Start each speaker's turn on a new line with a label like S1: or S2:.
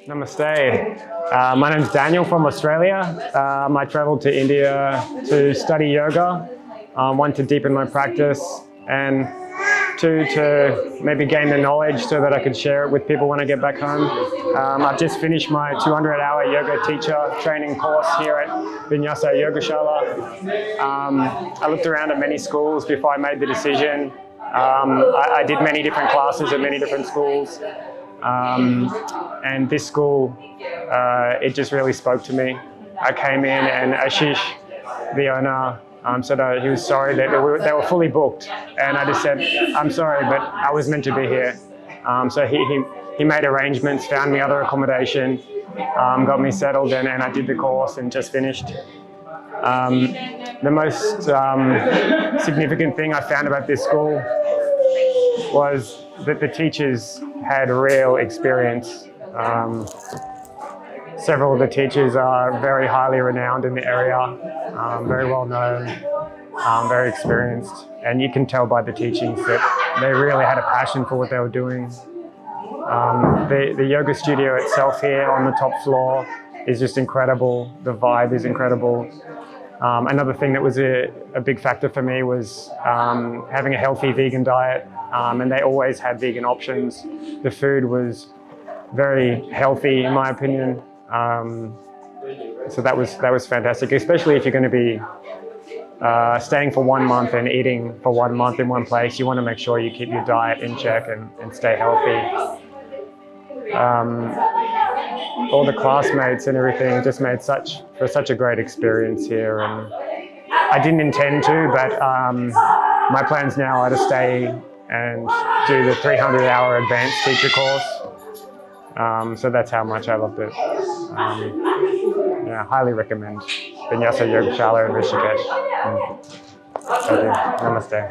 S1: Namaste. My name is Daniel from Australia. I travelled to India to study yoga, one to deepen my practice, and two to maybe gain the knowledge so that I could share it with people when I get back home. I've just finished my 200-hour yoga teacher training course here at Vinyasa Yogashala. I looked around at many schools before I made the decision. I did many different classes at many different schools. And this school, it just really spoke to me. I came in and Ashish, the owner, said he was sorry that they were fully booked. And I just said, I'm sorry, but I was meant to be here. So he made arrangements, found me other accommodation, got me settled, and I did the course and just finished. The most significant thing I found about this school was that the teachers had real experience. Several of the teachers are very highly renowned in the area, very well known, very experienced, and you can tell by the teachings that they really had a passion for what they were doing. The yoga studio itself here on the top floor is just incredible. The vibe is incredible. Another thing that was a big factor for me was having a healthy vegan diet, and they always had vegan options. The food was very healthy, in my opinion. So that was fantastic, especially if you're going to be staying for 1 month and eating for 1 month in one place. You want to make sure you keep your diet in check and stay healthy. All the classmates and everything just made such a great experience here, and I didn't intend to, but my plans now are to stay and do the 300-hour advanced teacher course. So that's how much I loved it. Yeah, highly recommend Vinyasa Yogashala in Rishikesh. Namaste.